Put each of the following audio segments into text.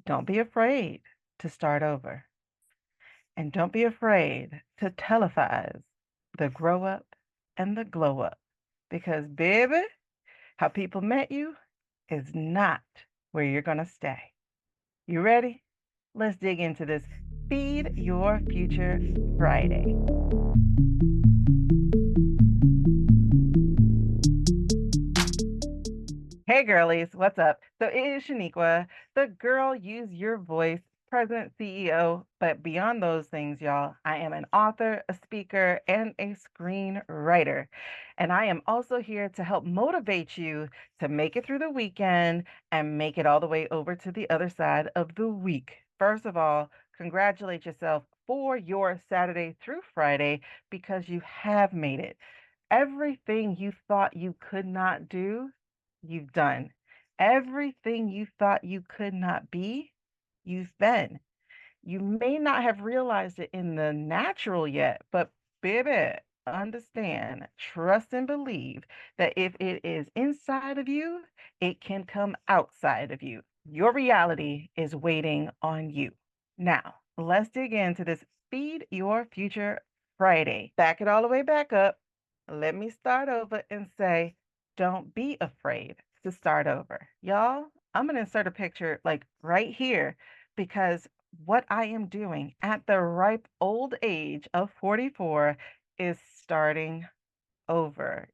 Don't be afraid to start over. And don't be afraid to televise the grow up and the glow up. Because, baby, how people met you is not where you're going to stay. You ready? Let's dig into this Feed Your Future Friday. Hey girlies, what's up? So it is Shaniqua, the girl use your voice, president, CEO, but beyond those things, y'all, I am an author, a speaker, and a screenwriter. And I am also here to help motivate you to make it through the weekend and make it all the way over to the other side of the week. First of all, congratulate yourself for your Saturday through Friday because you have made it. Everything you thought you could not do, you've done. Everything you thought you could not be, you've been. You may not have realized it in the natural yet, but baby, understand, trust, and believe that if it is inside of you, it can come outside of you. Your reality is waiting on you. Now, let's dig into this Feed Your Future Friday. Back it all the way back up. Let me start over and say, don't be afraid to start over. Y'all, I'm going to insert a picture like right here because what I am doing at the ripe old age of 44 is starting over.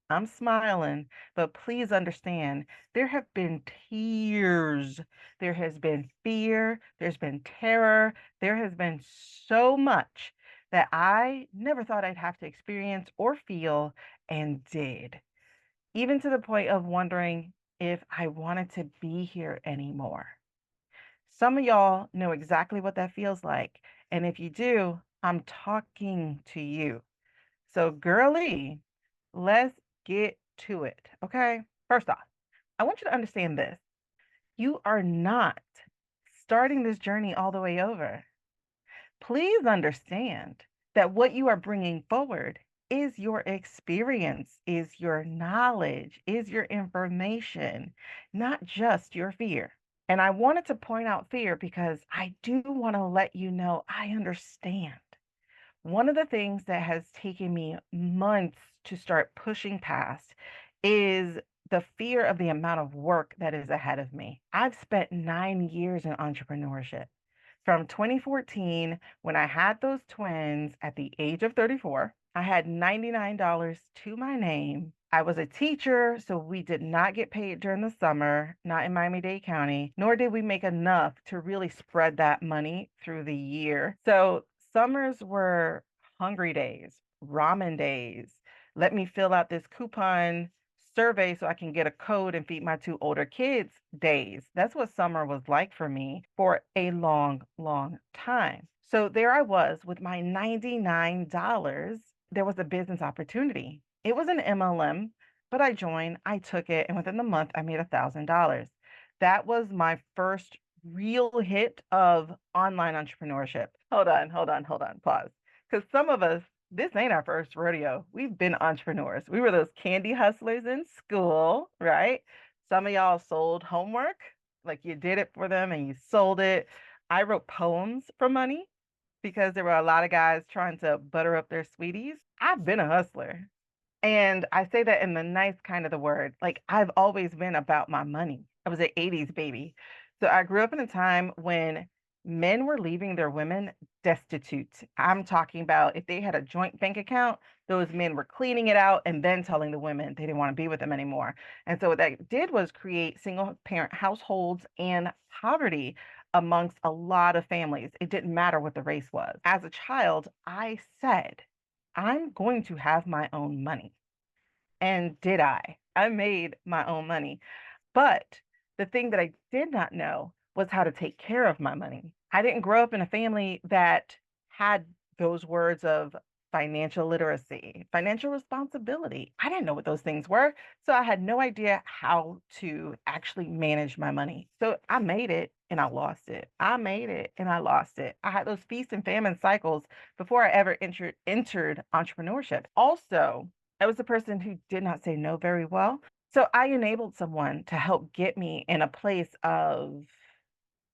I'm smiling, but please understand there have been tears. There has been fear. There's been terror. There has been so much that I never thought I'd have to experience or feel and did, even to the point of wondering if I wanted to be here anymore. Some of y'all know exactly what that feels like. And if you do, I'm talking to you. So, girly, let's get to it. Okay. First off, I want you to understand this. You are not starting this journey all the way over. Please understand that what you are bringing forward is your experience, is your knowledge, is your information, not just your fear. And I wanted to point out fear because I do want to let you know I understand. One of the things that has taken me months to start pushing past is the fear of the amount of work that is ahead of me. I've spent 9 years in entrepreneurship. From 2014, when I had those twins at the age of 34, I had $99 to my name. I was a teacher, so we did not get paid during the summer, not in Miami-Dade County, nor did we make enough to really spread that money through the year. So summers were hungry days, ramen days. Let me fill out this coupon survey so I can get a code and feed my two older kids days. That's what summer was like for me for a long, long time. So there I was with my $99. There was a business opportunity. It was an MLM, but I joined, I took it, and within the month, I made $1,000. That was my first real hit of online entrepreneurship. Hold on, pause. Because some of us, this ain't our first rodeo. We've been entrepreneurs. We were those candy hustlers in school, right? Some of y'all sold homework, like you did it for them and you sold it. I wrote poems for money because there were a lot of guys trying to butter up their sweeties. I've been a hustler. And I say that in the nice kind of the word. Like I've always been about my money. I was an 80s baby. So I grew up in a time when men were leaving their women destitute. I'm talking about if they had a joint bank account, those men were cleaning it out and then telling the women they didn't want to be with them anymore. And so what that did was create single parent households and poverty amongst a lot of families. It didn't matter what the race was. As a child, I said, I'm going to have my own money. And did I? I made my own money. But the thing that I did not know was how to take care of my money. I didn't grow up in a family that had those words of financial literacy, financial responsibility. I didn't know what those things were. So I had no idea how to actually manage my money. So I made it and I lost it. I made it and I lost it. I had those feast and famine cycles before I ever entered entrepreneurship. Also, I was a person who did not say no very well. So I enabled someone to help get me in a place of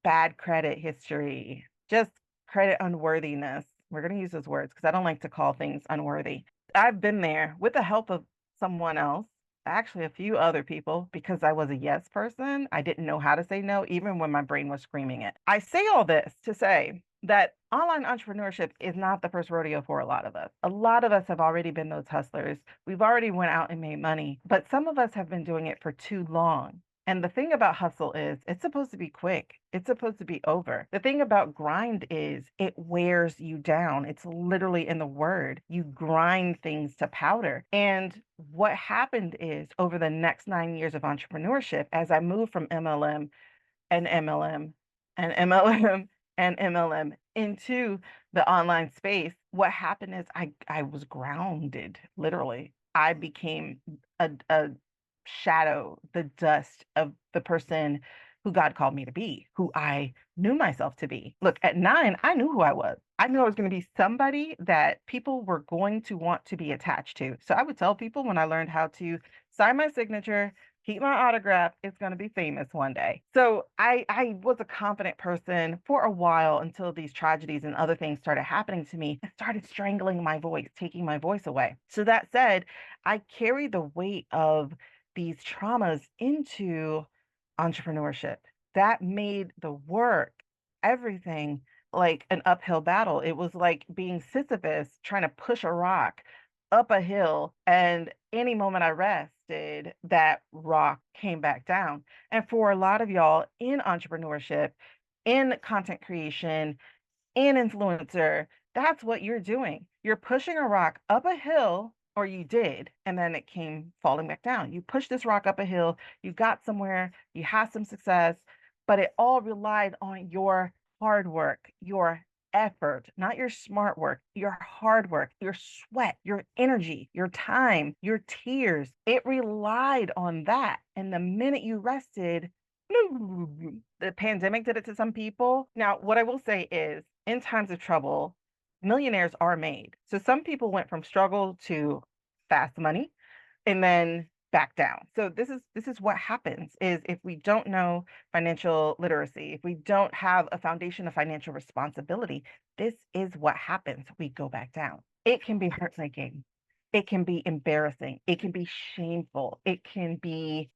bad credit history, just credit unworthiness. We're going to use those words because I don't like to call things unworthy. I've been there with the help of someone else, actually a few other people, because I was a yes person. I didn't know how to say no, even when my brain was screaming it. I say all this to say that online entrepreneurship is not the first rodeo for a lot of us. A lot of us have already been those hustlers. We've already went out and made money, but some of us have been doing it for too long. And the thing about hustle is it's supposed to be quick. It's supposed to be over. The thing about grind is it wears you down. It's literally in the word. You grind things to powder. And what happened is over the next 9 years of entrepreneurship, as I moved from MLM and MLM and MLM and MLM into the online space, what happened is I was grounded, literally. I became a shadow, the dust of the person who God called me to be, who I knew myself to be. Look, at 9, I knew who I was. I knew I was going to be somebody that people were going to want to be attached to. So I would tell people when I learned how to sign my signature, keep my autograph, it's going to be famous one day. So I was a confident person for a while until these tragedies and other things started happening to me. It started strangling my voice, taking my voice away. So that said, I carry the weight of these traumas into entrepreneurship. That made the work, everything, like an uphill battle. It was like being Sisyphus trying to push a rock up a hill, and any moment I rested, that rock came back down. And for a lot of y'all in entrepreneurship, in content creation, an influencer, that's what you're doing. You're pushing a rock up a hill, or you did, and then it came falling back down. You pushed this rock up a hill, you got somewhere, you had some success, but it all relied on your hard work, your effort, not your smart work, your hard work, your sweat, your energy, your time, your tears. It relied on that. And the minute you rested, the pandemic did it to some people. Now, what I will say is, in times of trouble, millionaires are made. So some people went from struggle to fast money and then back down. So this is what happens is if we don't know financial literacy, if we don't have a foundation of financial responsibility, this is what happens. We go back down. It can be heartbreaking. It can be embarrassing. It can be shameful. It can be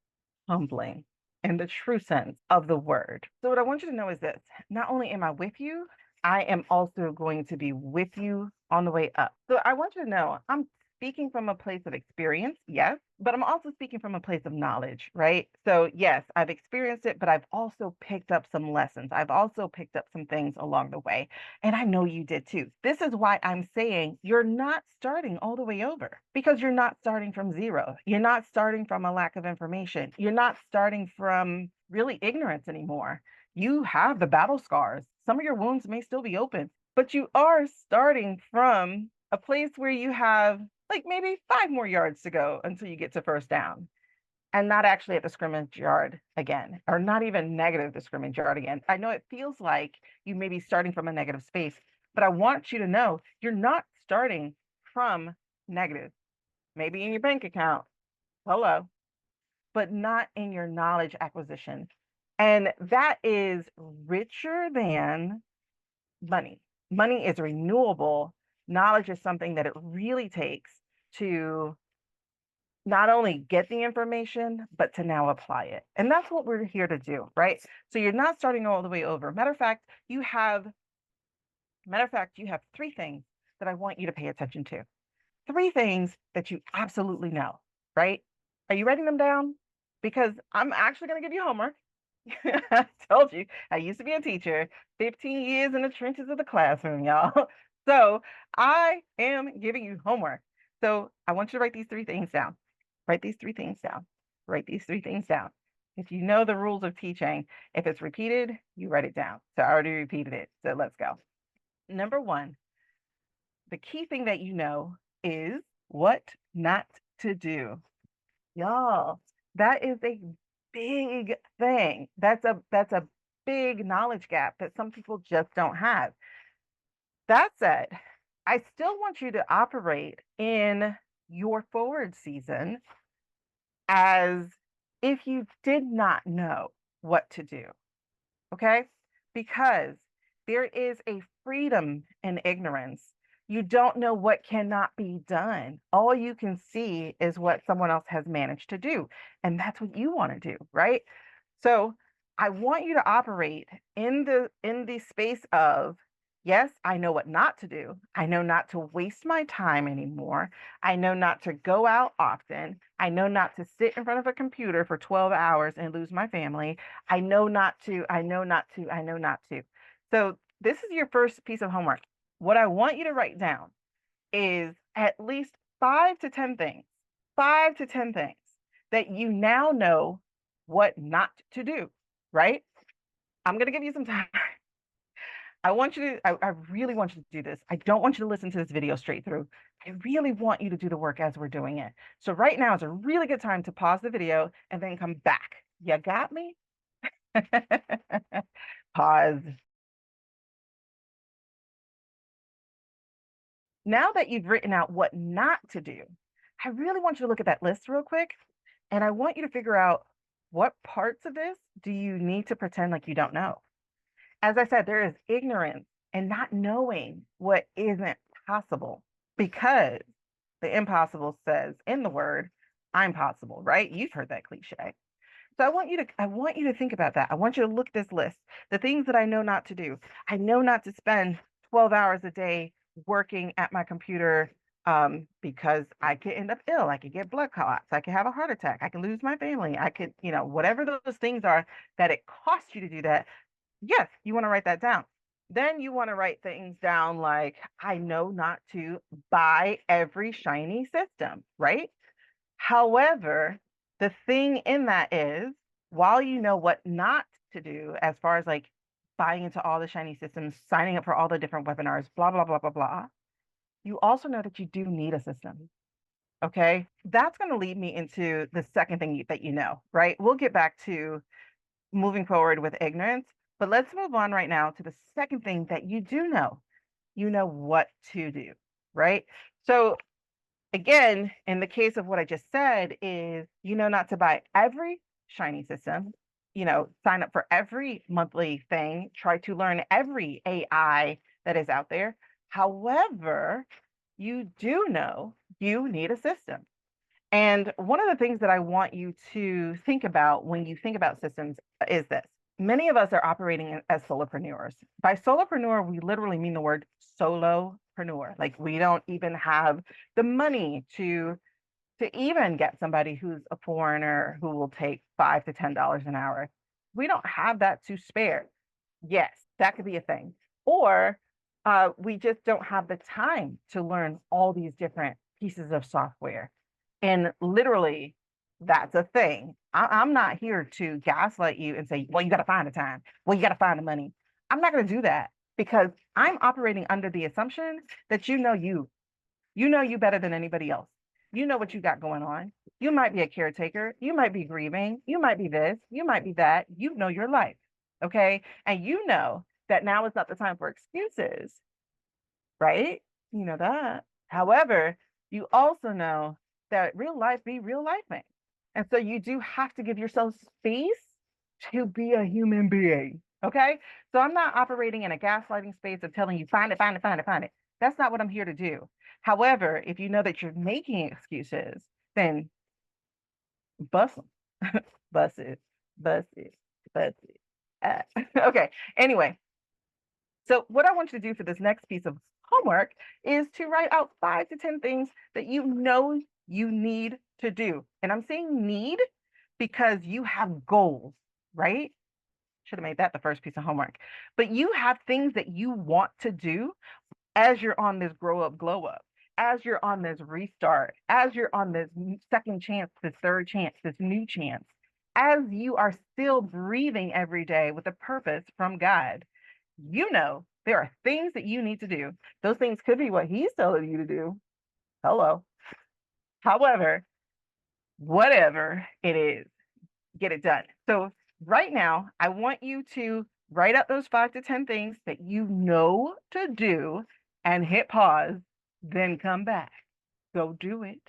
humbling in the true sense of the word. So, what I want you to know is this: not only am I with you, I am also going to be with you on the way up. So, I want you to know I'm speaking from a place of experience, yes, but I'm also speaking from a place of knowledge, right? So, yes, I've experienced it, but I've also picked up some lessons. I've also picked up some things along the way. And I know you did too. This is why I'm saying you're not starting all the way over because you're not starting from zero. You're not starting from a lack of information. You're not starting from really ignorance anymore. You have the battle scars. Some of your wounds may still be open, but you are starting from a place where you have like maybe 5 more yards to go until you get to first down and not actually at the scrimmage yard again, or not even negative the scrimmage yard again. I know it feels like you may be starting from a negative space, but I want you to know you're not starting from negative. Maybe in your bank account, hello, but not in your knowledge acquisition. And that is richer than money. Money is renewable. Knowledge is something that it really takes to not only get the information, but to now apply it. And that's what we're here to do, right? So you're not starting all the way over. Matter of fact, you have 3 things that I want you to pay attention to. 3 things that you absolutely know, right? Are you writing them down? Because I'm actually going to give you homework. I told you, I used to be a teacher, 15 years in the trenches of the classroom, y'all. So I am giving you homework. So I want you to write these 3 things down. Write these 3 things down. Write these 3 things down. If you know the rules of teaching, if it's repeated, you write it down. So I already repeated it. So let's go. Number 1, the key thing that you know is what not to do. Y'all, that is a big thing. That's a big knowledge gap that some people just don't have. That said, I still want you to operate in your forward season as if you did not know what to do. Okay? because there is a freedom in ignorance. You don't know what cannot be done. All you can see is what someone else has managed to do. And that's what you want to do, right? So I want you to operate in the space of, yes, I know what not to do. I know not to waste my time anymore. I know not to go out often. I know not to sit in front of a computer for 12 hours and lose my family. I know not to, I know not to, I know not to. So this is your first piece of homework. What I want you to write down is at least 5 to 10 things, 5 to 10 things that you now know what not to do, right? I'm going to give you some time. I really want you to do this. I don't want you to listen to this video straight through. I really want you to do the work as we're doing it. So right now is a really good time to pause the video and then come back. You got me? Pause. Now that you've written out what not to do, I really want you to look at that list real quick. And I want you to figure out, what parts of this do you need to pretend like you don't know? As I said, there is ignorance and not knowing what isn't possible, because the impossible says in the word, I'm possible, right? You've heard that cliche. So I want you to think about that. I want you to look at this list. The things that I know not to do. I know not to spend 12 hours a day working at my computer, because I could end up ill. I could get blood clots. I could have a heart attack. I could lose my family. I could, whatever those things are that it costs you to do that. Yes, you want to write that down. Then you want to write things down like, I know not to buy every shiny system, right? However, the thing in that is, while you know what not to do, as far as like buying into all the shiny systems, signing up for all the different webinars, blah, blah, blah, blah, blah, you also know that you do need a system. Okay. That's going to lead me into the second thing that you know, right? We'll get back to moving forward with ignorance, but let's move on right now to the second thing that you do know. You know what to do, right? So again, in the case of what I just said, is not to buy every shiny system, sign up for every monthly thing, try to learn every AI that is out there. However, you do know you need a system. And one of the things that I want you to think about when you think about systems is this. Many of us are operating as solopreneurs. By solopreneur, we literally mean the word solopreneur. Like, we don't even have the money to even get somebody who's a foreigner who will take $5 to $10 an hour. We don't have that to spare. Yes, that could be a thing. Or we just don't have the time to learn all these different pieces of software. And literally, that's a thing. I'm not here to gaslight you and say, well, you got to find the time. Well, you got to find the money. I'm not going to do that, because I'm operating under the assumption that you know you better than anybody else. You know what you got going on. You might be a caretaker. You might be grieving. You might be this. You might be that. You know your life. Okay. And you know that now is not the time for excuses, right? You know that. However, you also know that real life be real life thing. And so you do have to give yourself space to be a human being. Okay. So I'm not operating in a gaslighting space of telling you, find it, find it, find it, find it. That's not what I'm here to do. However, if you know that you're making excuses, then bust them, bust it, bust it, bust it. Okay. Anyway, so what I want you to do for this next piece of homework is to write out 5 to 10 things that you know you need to do. And I'm saying need because you have goals, right? Should have made that the first piece of homework. But you have things that you want to do as you're on this grow up, glow up, as you're on this restart, as you're on this second chance, this third chance, this new chance, as you are still breathing every day with a purpose from God. There are things that you need to do. Those things could be what He's telling you to do. Hello. However, whatever it is, get it done. So right now, I want you to write out those 5 to 10 things that you know to do and hit pause, then come back. Go do it.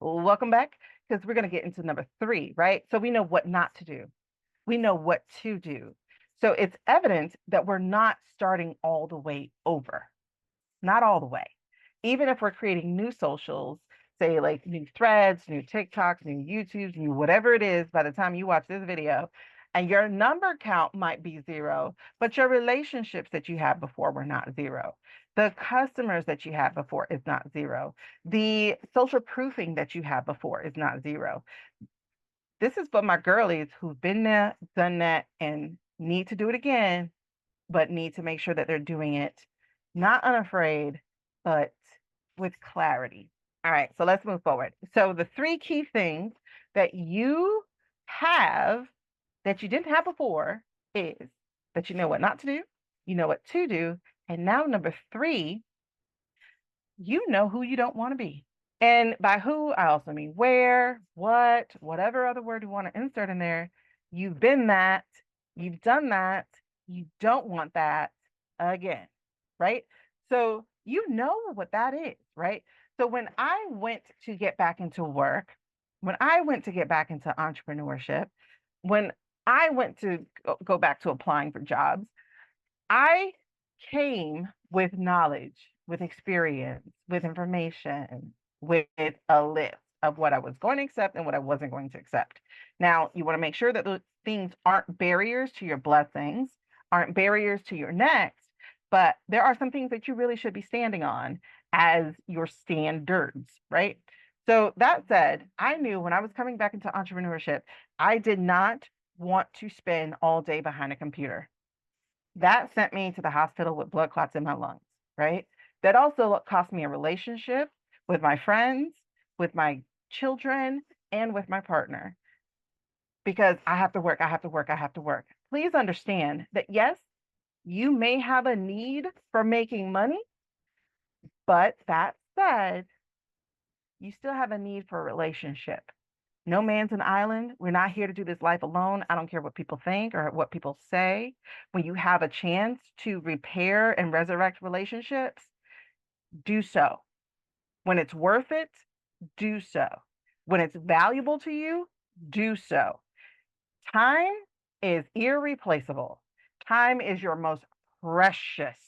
Welcome back because we're going to get into number 3, right? So we know what not to do. We know what to do. So it's evident that we're not starting all the way over, not all the way. Even if we're creating new socials, say like new threads, new TikToks, new YouTubes, new whatever it is by the time you watch this video, and your number count might be 0, but your relationships that you had before were not 0. The customers that you had before is not 0. The social proofing that you had before is not 0. This is for my girlies who've been there, done that, and need to do it again, but need to make sure that they're doing it not unafraid, but with clarity. All right, so let's move forward. So the 3 key things that you have that you didn't have before is that you know what not to do, you know what to do, and now number 3, you know who you don't want to be. And by who, I also mean where, what, whatever other word you want to insert in there. You've been that, you've done that, you don't want that again, right? So you know what that is, right? So when I went to get back into work, when I went to get back into entrepreneurship, when I went to go back to applying for jobs, I came with knowledge, with experience, with information, with a list of what I was going to accept and what I wasn't going to accept. Now, you want to make sure that those things aren't barriers to your blessings, aren't barriers to your next, but there are some things that you really should be standing on as your standards, right? So that said, I knew when I was coming back into entrepreneurship, I did not want to spend all day behind a computer. That sent me to the hospital with blood clots in my lungs, right? That also cost me a relationship with my friends, with my children, and with my partner because I have to work, I have to work, I have to work. Please understand that yes, you may have a need for making money, but that said, you still have a need for a relationship. No man's an island. We're not here to do this life alone. I don't care what people think or what people say. When you have a chance to repair and resurrect relationships, do so. When it's worth it, do so. When it's valuable to you, do so. Time is irreplaceable. Time is your most precious,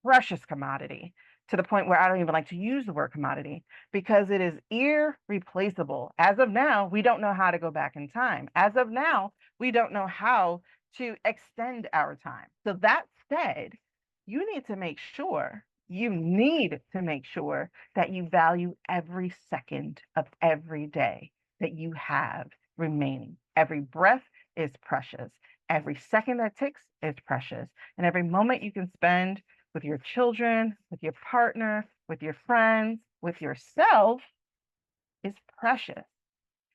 precious commodity to the point where I don't even like to use the word commodity because it is irreplaceable. As of now, we don't know how to go back in time. As of now, we don't know how to extend our time. So that said, you need to make sure that you value every second of every day that you have remaining. Every breath is precious. Every second that ticks is precious. And every moment you can spend with your children, with your partner, with your friends, with yourself is precious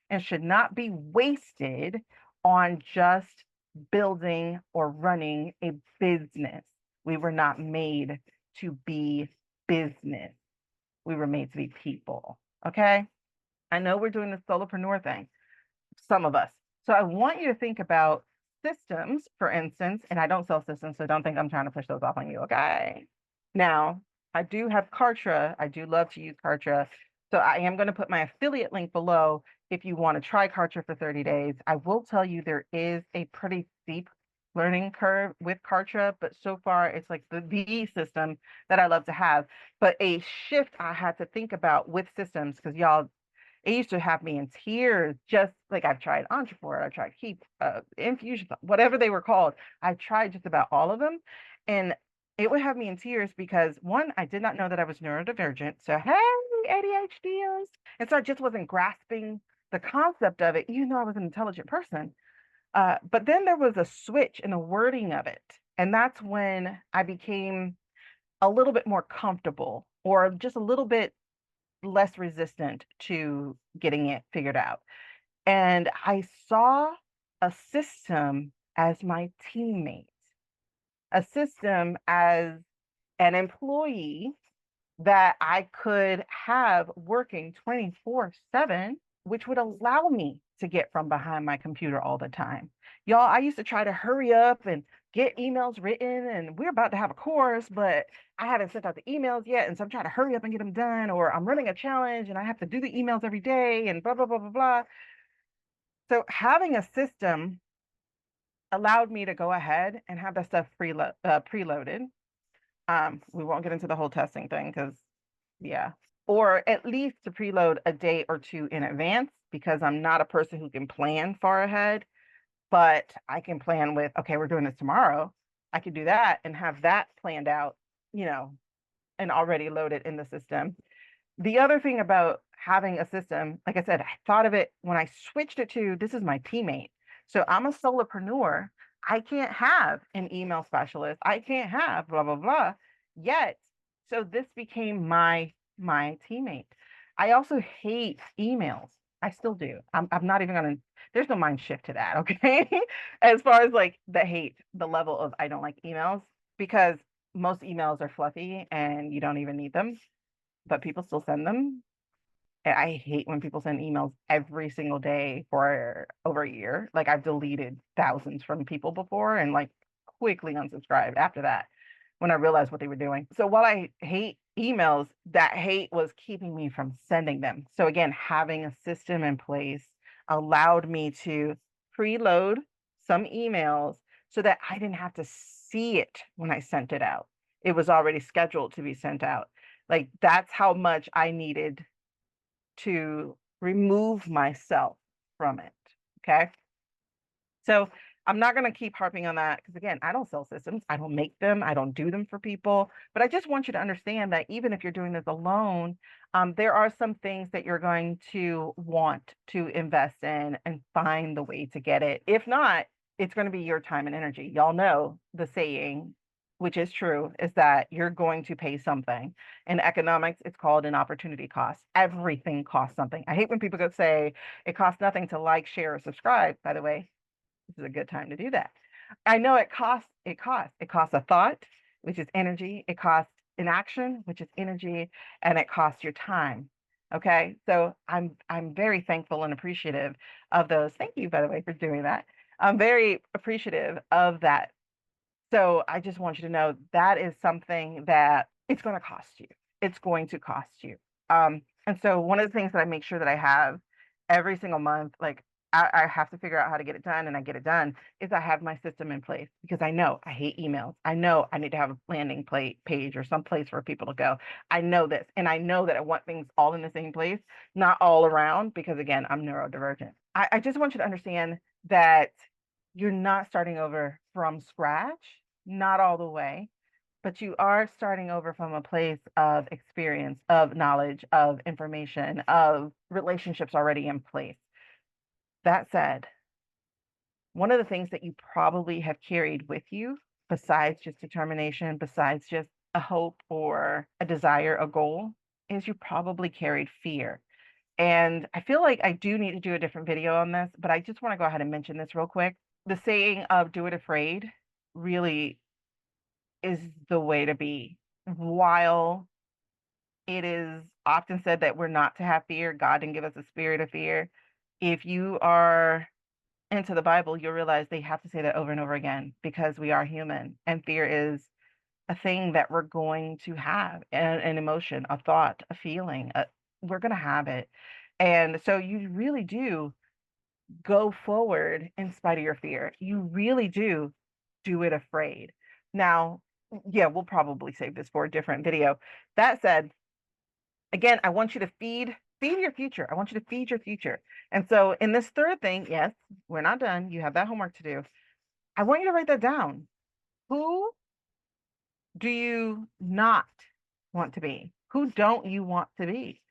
and should not be wasted on just building or running a business. We were not made to be business. We were made to be people. Okay. I know we're doing the solopreneur thing, some of us. So I want you to think about systems, for instance, and I don't sell systems, so don't think I'm trying to push those off on you, okay? Now, I do have Kartra. I do love to use Kartra. So I am going to put my affiliate link below if you want to try Kartra for 30 days. I will tell you there is a pretty steep learning curve with Kartra, but so far it's like the system that I love to have. But a shift I had to think about with systems, because y'all, it used to have me in tears, just like I've tried Entrepreneur, I tried Keep, Infusion, whatever they were called. I tried just about all of them. And it would have me in tears because one, I did not know that I was neurodivergent. So, hey, ADHDers. And so I just wasn't grasping the concept of it, even though I was an intelligent person. But then there was a switch in the wording of it. And that's when I became a little bit more comfortable or just a little bit less resistant to getting it figured out. And I saw a system as my teammate, a system as an employee that I could have working 24/7, which would allow me to get from behind my computer all the time. Y'all, I used to try to hurry up and get emails written, and we're about to have a course, but I haven't sent out the emails yet. And so I'm trying to hurry up and get them done, or I'm running a challenge and I have to do the emails every day and blah, blah, blah, blah, blah. So having a system allowed me to go ahead and have that stuff preloaded. We won't get into the whole testing thing because, yeah, or at least to preload a day or two in advance because I'm not a person who can plan far ahead, but I can plan with, okay, we're doing this tomorrow. I could do that and have that planned out, you know, and already loaded in the system. The other thing about having a system, like I said, I thought of it when I switched it to this is my teammate. So I'm a solopreneur. I can't have an email specialist. I can't have blah blah blah. Yet, so this became my teammate. I also hate emails. I still do. I'm not even gonna. There's no mind shift to that. Okay, as far as like the hate, the level of I don't like emails because most emails are fluffy and you don't even need them but people still send them. And I hate when people send emails every single day for over a year. Like I've deleted thousands from people before and like quickly unsubscribed after that when I realized what they were doing. So while I hate emails, that hate was keeping me from sending them. So again, having a system in place allowed me to preload some emails so that I didn't have to see it when I sent it out. It was already scheduled to be sent out. Like that's how much I needed to remove myself from it. Okay. So I'm not going to keep harping on that because, again, I don't sell systems. I don't make them. I don't do them for people. But I just want you to understand that even if you're doing this alone, there are some things that you're going to want to invest in and find the way to get it. If not, it's going to be your time and energy. Y'all know the saying, which is true, is that you're going to pay something. In economics, it's called an opportunity cost. Everything costs something. I hate when people go say it costs nothing to like, share, or subscribe. By the way, this is a good time to do that. I know it costs a thought, which is energy. It costs an action, which is energy, and it costs your time. Okay. So I'm very thankful and appreciative of those. Thank you, by the way, for doing that. I'm very appreciative of that. So I just want you to know that is something that it's going to cost you. It's going to cost you. And so one of the things that I make sure that I have every single month, like I have to figure out how to get it done and I get it done, is I have my system in place because I know I hate emails. I know I need to have a landing page or some place for people to go. I know this. And I know that I want things all in the same place, not all around, because again, I'm neurodivergent. I just want you to understand that you're not starting over from scratch, not all the way, but you are starting over from a place of experience, of knowledge, of information, of relationships already in place. That said, one of the things that you probably have carried with you, besides just determination, besides just a hope or a desire, a goal, is you probably carried fear. And I feel like I do need to do a different video on this, but I just want to go ahead and mention this real quick. The saying of do it afraid really is the way to be. While it is often said that we're not to have fear, God didn't give us a spirit of fear. If you are into the Bible, you'll realize they have to say that over and over again because we are human and fear is a thing that we're going to have an emotion, a thought, a feeling. We're going to have it. And so you really do go forward in spite of your fear. You really do it afraid. Now, yeah, we'll probably save this for a different video. That said, again, I want you to feed your future. I want you to feed your future. And so in this third thing, yes, we're not done. You have that homework to do. I want you to write that down. Who do you not want to be? Who don't you want to be?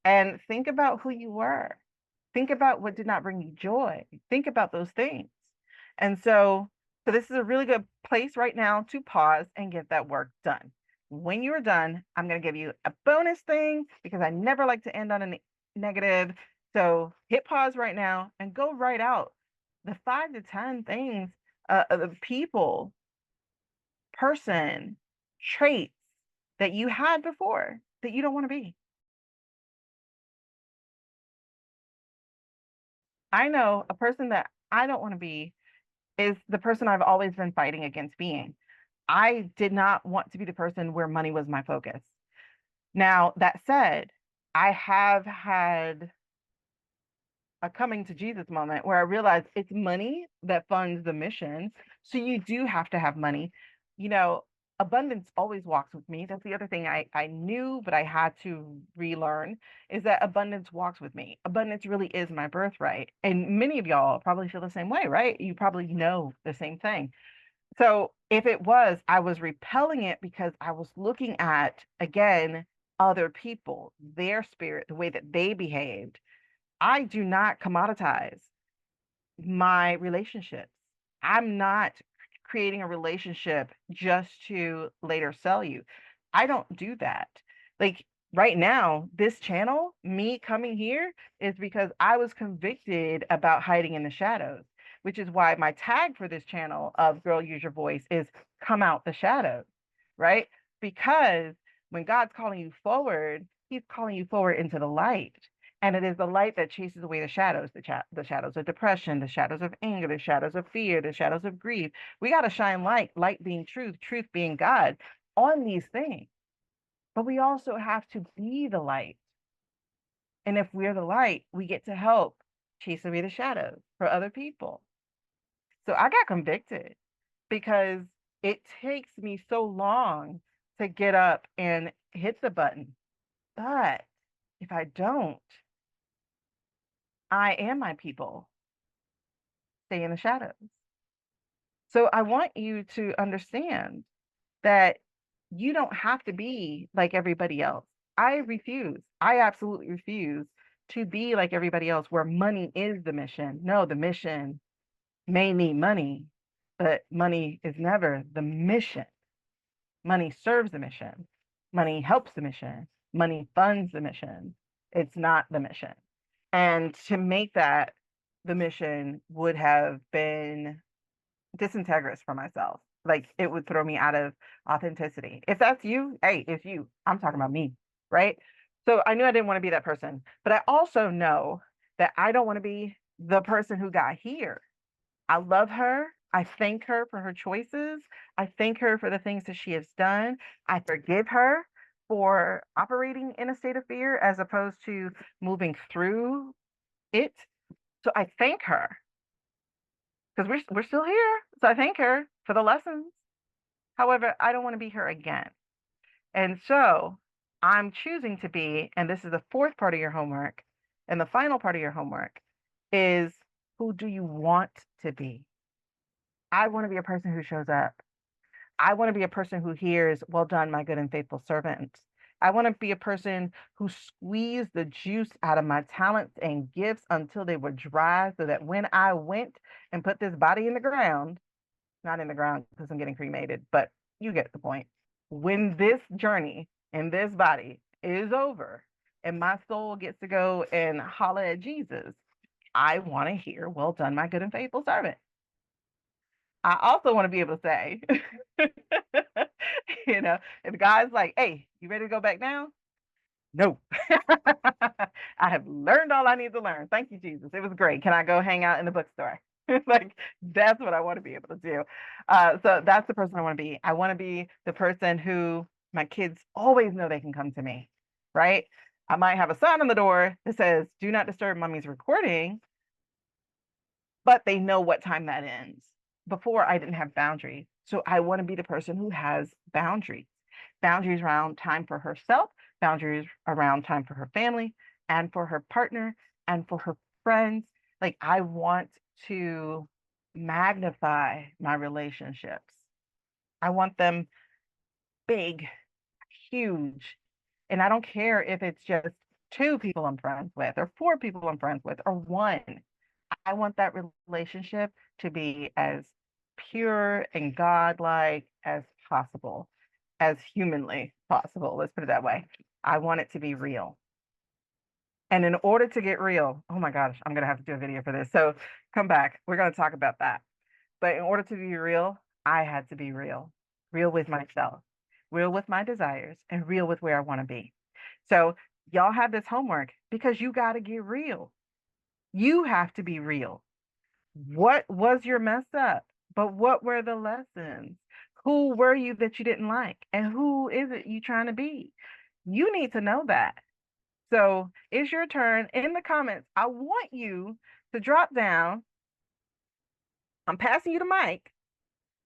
And think about who you were. Think about what did not bring you joy. Think about those things. And so this is a really good place right now to pause and get that work done. When you are done, I'm going to give you a bonus thing because I never like to end on a negative. So hit pause right now and go write out the 5 to 10 things, the people, person, traits that you had before that you don't want to be. I know a person that I don't want to be is the person I've always been fighting against being. I did not want to be the person where money was my focus. Now, that said, I have had a coming to Jesus moment where I realized it's money that funds the mission. So you do have to have money. You know, abundance always walks with me. That's the other thing I knew, but I had to relearn is that abundance walks with me. Abundance really is my birthright. And many of y'all probably feel the same way, right? You probably know the same thing. So if it was, I was repelling it because I was looking at, again, other people, their spirit, the way that they behaved. I do not commoditize my relationships. I'm not creating a relationship just to later sell you. I don't do that. Like right now, this channel, me coming here, is because I was convicted about hiding in the shadows, which is why my tag for this channel of Girl Use Your Voice is come out the shadows, right? Because when God's calling you forward, He's calling you forward into the light. And it is the light that chases away the shadows, the shadows of depression, the shadows of anger, the shadows of fear, the shadows of grief. We got to shine light, light being truth, truth being God, on these things. But we also have to be the light. And if we're the light, we get to help chase away the shadows for other people. So I got convicted because it takes me so long to get up and hit the button. But if I don't, I am my people stay in the shadows. So I want you to understand that you don't have to be like everybody else. I refuse. I absolutely refuse to be like everybody else where money is the mission. No, the mission may need money, but money is never the mission. Money serves the mission. Money helps the mission. Money funds the mission. It's not the mission. And to make that the mission would have been disintegrous for myself. Like it would throw me out of authenticity. If that's you, hey, it's you. I'm talking about me, right? So I knew I didn't want to be that person, but I also know that I don't want to be the person who got here. I love her. I thank her for her choices. I thank her for the things that she has done. I forgive her for operating in a state of fear as opposed to moving through it. So I thank her because we're still here. So I thank her for the lessons. However, I don't want to be her again. And so I'm choosing to be, and this is the fourth part of your homework, and the final part of your homework is who do you want to be? I want to be a person who shows up. I want to be a person who hears, well done, my good and faithful servant. I want to be a person who squeezed the juice out of my talents and gifts until they were dry so that when I went and put this body in the ground, not in the ground because I'm getting cremated, but you get the point. When this journey in this body is over and my soul gets to go and holler at Jesus, I want to hear, well done, my good and faithful servant. I also want to be able to say, if the guy's like, hey, you ready to go back now? No. I have learned all I need to learn. Thank you, Jesus. It was great. Can I go hang out in the bookstore? Like, that's what I want to be able to do. So that's the person I want to be. I want to be the person who my kids always know they can come to me, right? I might have a sign on the door that says, do not disturb mommy's recording, but they know what time that ends. Before I didn't have boundaries. So I want to be the person who has boundaries. Boundaries around time for herself, boundaries around time for her family and for her partner and for her friends. Like I want to magnify my relationships. I want them big, huge. And I don't care if it's just two people I'm friends with or four people I'm friends with or one. I want that relationship to be as pure and godlike as possible, as humanly possible. Let's put it that way. I want it to be real. And in order to get real, oh my gosh, I'm going to have to do a video for this. So come back. We're going to talk about that. But in order to be real, I had to be real, real with myself, real with my desires, and real with where I want to be. So y'all have this homework because you got to get real. You have to be real. What was your mess up? But what were the lessons? Who were you that you didn't like? And who is it you trying to be? You need to know that. So it's your turn in the comments. I want you to drop down. I'm passing you the mic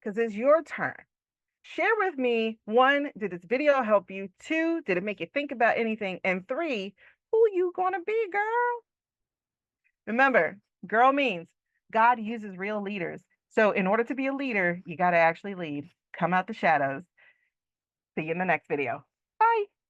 because it's your turn. Share with me, one, did this video help you? Two, did it make you think about anything? And three, who you gonna be, girl? Remember, girl means God uses real leaders. So in order to be a leader, you got to actually lead. Come out the shadows. See you in the next video.